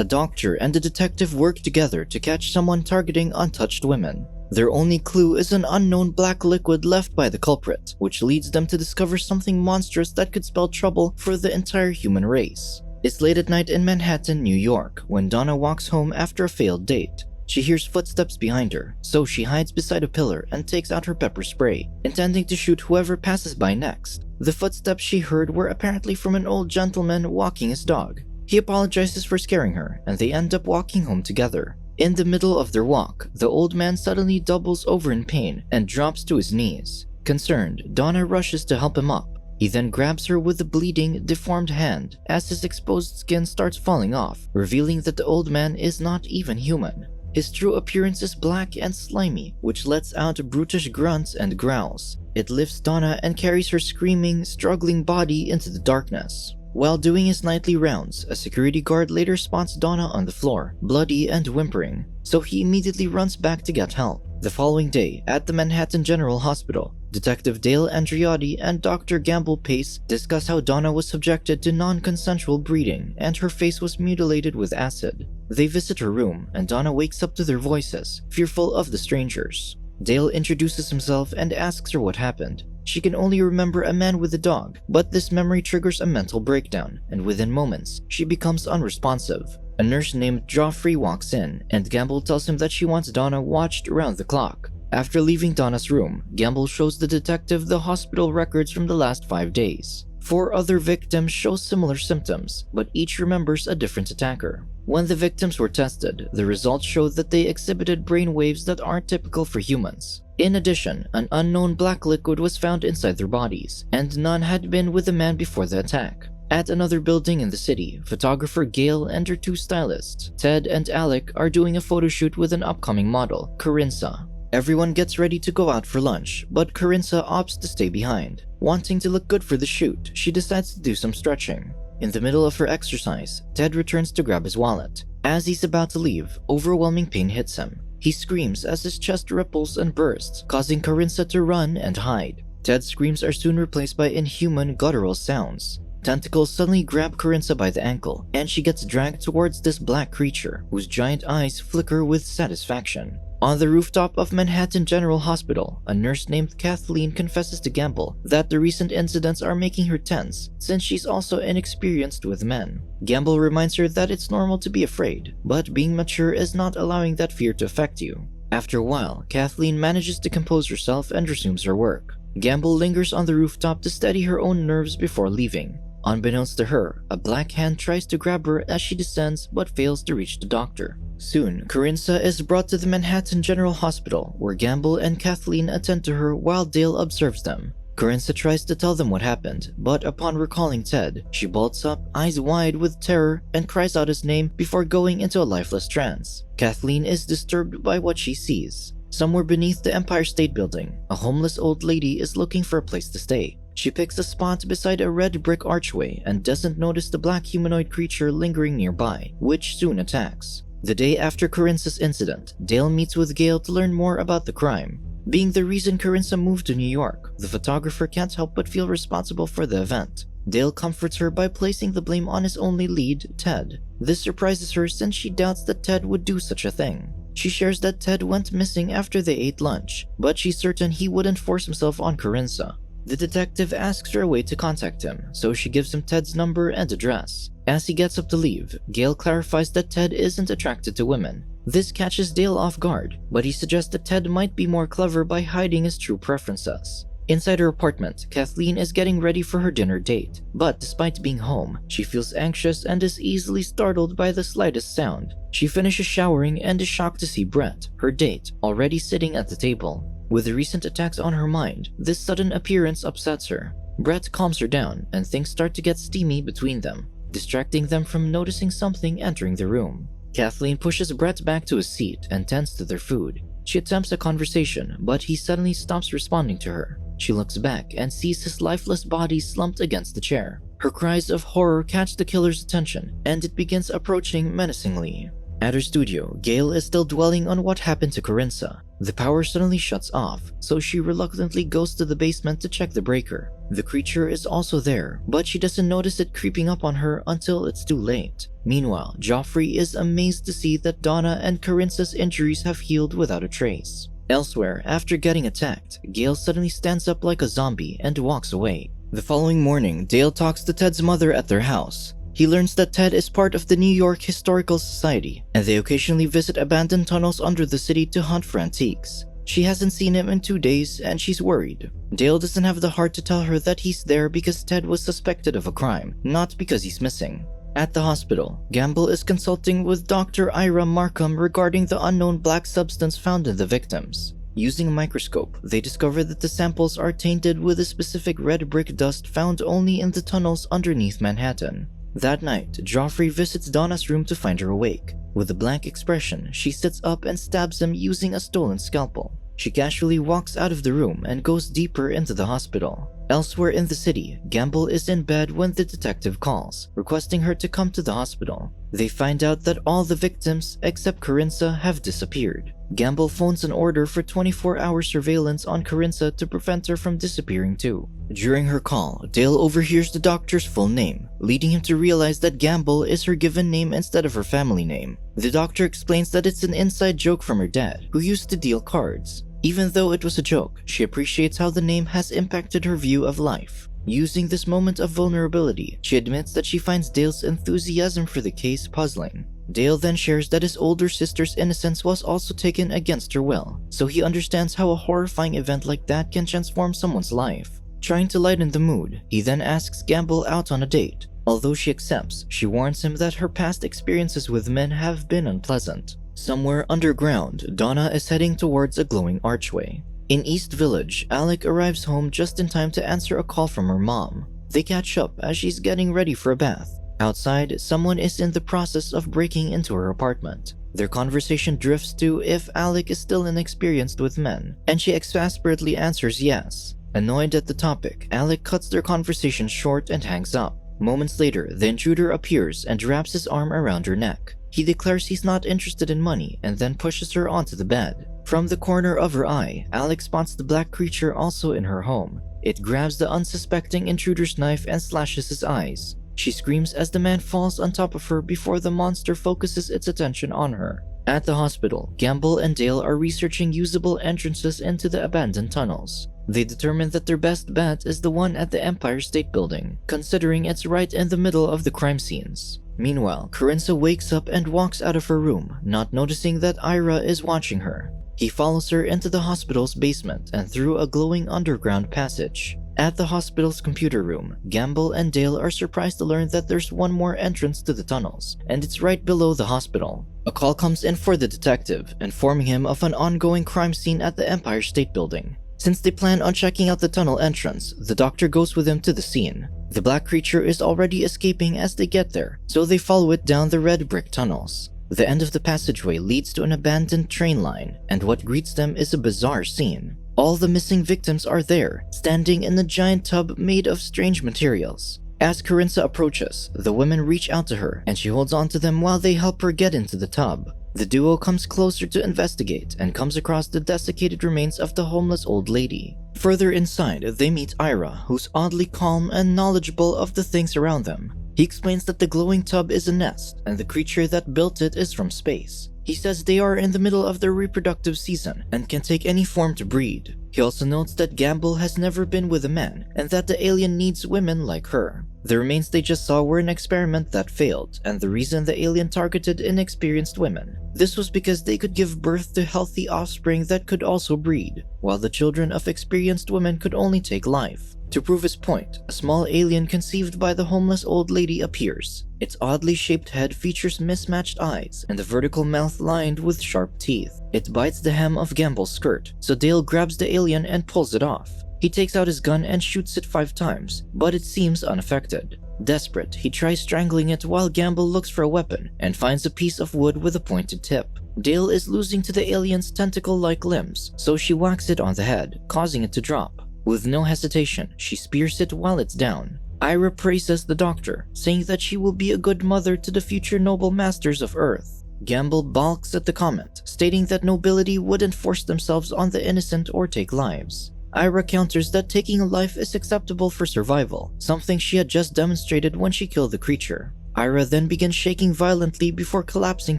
A doctor and a detective work together to catch someone targeting untouched women. Their only clue is an unknown black liquid left by the culprit, which leads them to discover something monstrous that could spell trouble for the entire human race. It's late at night in Manhattan, New York, when Donna walks home after a failed date. She hears footsteps behind her, so she hides beside a pillar and takes out her pepper spray, intending to shoot whoever passes by next. The footsteps she heard were apparently from an old gentleman walking his dog. He apologizes for scaring her, and they end up walking home together. In the middle of their walk, the old man suddenly doubles over in pain and drops to his knees. Concerned, Donna rushes to help him up. He then grabs her with a bleeding, deformed hand as his exposed skin starts falling off, revealing that the old man is not even human. His true appearance is black and slimy, which lets out brutish grunts and growls. It lifts Donna and carries her screaming, struggling body into the darkness. While doing his nightly rounds, a security guard later spots Donna on the floor, bloody and whimpering, so he immediately runs back to get help. The following day, at the Manhattan General Hospital, Detective Dale Andriotti and Dr. Gamble Pace discuss how Donna was subjected to non-consensual breeding and her face was mutilated with acid. They visit her room, and Donna wakes up to their voices, fearful of the strangers. Dale introduces himself and asks her what happened. She can only remember a man with a dog, but this memory triggers a mental breakdown, and within moments, she becomes unresponsive. A nurse named Joffrey walks in, and Gamble tells him that she wants Donna watched around the clock. After leaving Donna's room, Gamble shows the detective the hospital records from the last 5 days. 4 other victims show similar symptoms, but each remembers a different attacker. When the victims were tested, the results showed that they exhibited brain waves that aren't typical for humans. In addition, an unknown black liquid was found inside their bodies, and none had been with the man before the attack. At another building in the city, photographer Gail and her 2 stylists, Ted and Alec, are doing a photo shoot with an upcoming model, Carinsa. Everyone gets ready to go out for lunch, but Carinsa opts to stay behind. Wanting to look good for the shoot, she decides to do some stretching. In the middle of her exercise, Ted returns to grab his wallet. As he's about to leave, overwhelming pain hits him. He screams as his chest ripples and bursts, causing Carinsa to run and hide. Ted's screams are soon replaced by inhuman, guttural sounds. Tentacles suddenly grab Carinsa by the ankle, and she gets dragged towards this black creature, whose giant eyes flicker with satisfaction. On the rooftop of Manhattan General Hospital, a nurse named Kathleen confesses to Gamble that the recent incidents are making her tense, since she's also inexperienced with men. Gamble reminds her that it's normal to be afraid, but being mature is not allowing that fear to affect you. After a while, Kathleen manages to compose herself and resumes her work. Gamble lingers on the rooftop to steady her own nerves before leaving. Unbeknownst to her, a black hand tries to grab her as she descends but fails to reach the doctor. Soon, Carinsa is brought to the Manhattan General Hospital, where Gamble and Kathleen attend to her while Dale observes them. Carinsa tries to tell them what happened, but upon recalling Ted, she bolts up, eyes wide with terror, and cries out his name before going into a lifeless trance. Kathleen is disturbed by what she sees. Somewhere beneath the Empire State Building, a homeless old lady is looking for a place to stay. She picks a spot beside a red brick archway and doesn't notice the black humanoid creature lingering nearby, which soon attacks. The day after Carinsa's incident, Dale meets with Gail to learn more about the crime. Being the reason Carinsa moved to New York, the photographer can't help but feel responsible for the event. Dale comforts her by placing the blame on his only lead, Ted. This surprises her since she doubts that Ted would do such a thing. She shares that Ted went missing after they ate lunch, but she's certain he wouldn't force himself on Carinsa. The detective asks her a way to contact him, so she gives him Ted's number and address. As he gets up to leave, Gail clarifies that Ted isn't attracted to women. This catches Dale off guard, but he suggests that Ted might be more clever by hiding his true preferences. Inside her apartment, Kathleen is getting ready for her dinner date, but despite being home, she feels anxious and is easily startled by the slightest sound. She finishes showering and is shocked to see Brett, her date, already sitting at the table. With the recent attacks on her mind, this sudden appearance upsets her. Brett calms her down, and things start to get steamy between them, distracting them from noticing something entering the room. Kathleen pushes Brett back to his seat and tends to their food. She attempts a conversation, but he suddenly stops responding to her. She looks back and sees his lifeless body slumped against the chair. Her cries of horror catch the killer's attention, and it begins approaching menacingly. At her studio, Gail is still dwelling on what happened to Corinza. The power suddenly shuts off, so she reluctantly goes to the basement to check the breaker. The creature is also there, but she doesn't notice it creeping up on her until it's too late. Meanwhile, Joffrey is amazed to see that Donna and Corinza's injuries have healed without a trace. Elsewhere, after getting attacked, Gail suddenly stands up like a zombie and walks away. The following morning, Dale talks to Ted's mother at their house. He learns that Ted is part of the New York Historical Society, and they occasionally visit abandoned tunnels under the city to hunt for antiques. She hasn't seen him in 2 days, and she's worried. Dale doesn't have the heart to tell her that he's there because Ted was suspected of a crime, not because he's missing. At the hospital, Gamble is consulting with Dr. Ira Markham regarding the unknown black substance found in the victims. Using a microscope, they discover that the samples are tainted with a specific red brick dust found only in the tunnels underneath Manhattan. That night, Joffrey visits Donna's room to find her awake. With a blank expression, she sits up and stabs him using a stolen scalpel. She casually walks out of the room and goes deeper into the hospital. Elsewhere in the city, Gamble is in bed when the detective calls, requesting her to come to the hospital. They find out that all the victims, except Corinza, have disappeared. Gamble phones an order for 24-hour surveillance on Corinza to prevent her from disappearing too. During her call, Dale overhears the doctor's full name, leading him to realize that Gamble is her given name instead of her family name. The doctor explains that it's an inside joke from her dad, who used to deal cards. Even though it was a joke, she appreciates how the name has impacted her view of life. Using this moment of vulnerability, she admits that she finds Dale's enthusiasm for the case puzzling. Dale then shares that his older sister's innocence was also taken against her will, so he understands how a horrifying event like that can transform someone's life. Trying to lighten the mood, he then asks Gamble out on a date. Although she accepts, she warns him that her past experiences with men have been unpleasant. Somewhere underground, Donna is heading towards a glowing archway. In East Village, Alec arrives home just in time to answer a call from her mom. They catch up as she's getting ready for a bath. Outside, someone is in the process of breaking into her apartment. Their conversation drifts to if Alec is still inexperienced with men, and she exasperately answers yes. Annoyed at the topic, Alec cuts their conversation short and hangs up. Moments later, the intruder appears and wraps his arm around her neck. He declares he's not interested in money and then pushes her onto the bed. From the corner of her eye, Alex spots the black creature also in her home. It grabs the unsuspecting intruder's knife and slashes his eyes. She screams as the man falls on top of her before the monster focuses its attention on her. At the hospital, Gamble and Dale are researching usable entrances into the abandoned tunnels. They determine that their best bet is the one at the Empire State Building, considering it's right in the middle of the crime scenes. Meanwhile, Corinza wakes up and walks out of her room, not noticing that Ira is watching her. He follows her into the hospital's basement and through a glowing underground passage. At the hospital's computer room, Gamble and Dale are surprised to learn that there's one more entrance to the tunnels, and it's right below the hospital. A call comes in for the detective, informing him of an ongoing crime scene at the Empire State Building. Since they plan on checking out the tunnel entrance, the doctor goes with them to the scene. The black creature is already escaping as they get there, so they follow it down the red brick tunnels. The end of the passageway leads to an abandoned train line, and what greets them is a bizarre scene. All the missing victims are there, standing in a giant tub made of strange materials. As Corinza approaches, the women reach out to her, and she holds on to them while they help her get into the tub. The duo comes closer to investigate and comes across the desiccated remains of the homeless old lady. Further inside, they meet Ira, who's oddly calm and knowledgeable of the things around them. He explains that the glowing tub is a nest, and the creature that built it is from space. He says they are in the middle of their reproductive season and can take any form to breed. He also notes that Gamble has never been with a man and that the alien needs women like her. The remains they just saw were an experiment that failed, and the reason the alien targeted inexperienced women. This was because they could give birth to healthy offspring that could also breed, while the children of experienced women could only take life. To prove his point, a small alien conceived by the homeless old lady appears. Its oddly shaped head features mismatched eyes and a vertical mouth lined with sharp teeth. It bites the hem of Gamble's skirt, so Dale grabs the alien and pulls it off. He takes out his gun and shoots it 5 times, but it seems unaffected. Desperate, he tries strangling it while Gamble looks for a weapon and finds a piece of wood with a pointed tip. Dale is losing to the alien's tentacle-like limbs, so she whacks it on the head, causing it to drop. With no hesitation, she spears it while it's down. Ira praises the doctor, saying that she will be a good mother to the future noble masters of Earth. Gamble balks at the comment, stating that nobility wouldn't force themselves on the innocent or take lives. Ira counters that taking a life is acceptable for survival, something she had just demonstrated when she killed the creature. Ira then begins shaking violently before collapsing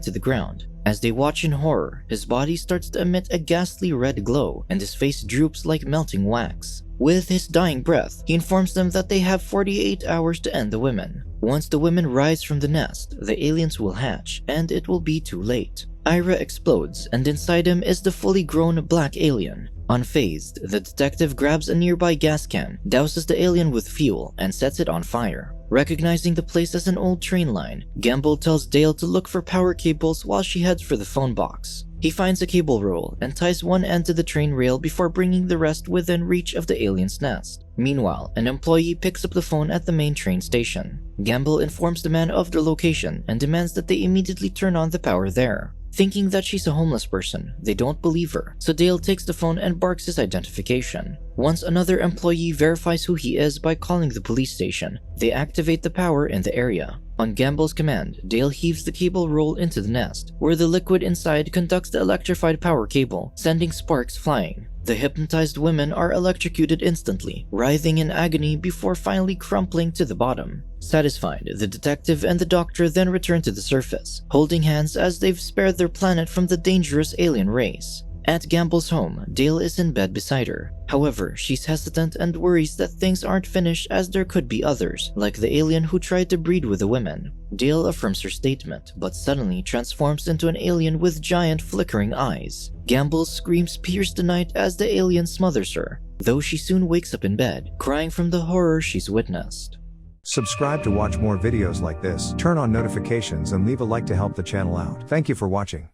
to the ground. As they watch in horror, his body starts to emit a ghastly red glow and his face droops like melting wax. With his dying breath, he informs them that they have 48 hours to end the women. Once the women rise from the nest, the aliens will hatch, and it will be too late. Ira explodes, and inside him is the fully grown black alien. Unfazed, the detective grabs a nearby gas can, douses the alien with fuel, and sets it on fire. Recognizing the place as an old train line, Gamble tells Dale to look for power cables while she heads for the phone box. He finds a cable roll and ties one end to the train rail before bringing the rest within reach of the alien's nest. Meanwhile, an employee picks up the phone at the main train station. Gamble informs the man of their location and demands that they immediately turn on the power there. Thinking that she's a homeless person, they don't believe her, so Dale takes the phone and barks his identification. Once another employee verifies who he is by calling the police station, they activate the power in the area. On Gamble's command, Dale heaves the cable roll into the nest, where the liquid inside conducts the electrified power cable, sending sparks flying. The hypnotized women are electrocuted instantly, writhing in agony before finally crumpling to the bottom. Satisfied, the detective and the doctor then return to the surface, holding hands as they've spared their planet from the dangerous alien race. At Gamble's home, Dale is in bed beside her. However, she's hesitant and worries that things aren't finished as there could be others, like the alien who tried to breed with the women. Dale affirms her statement, but suddenly transforms into an alien with giant flickering eyes. Gamble's screams pierce the night as the alien smothers her, though she soon wakes up in bed, crying from the horror she's witnessed. Subscribe to watch more videos like this, turn on notifications and leave a like to help the channel out. Thank you for watching.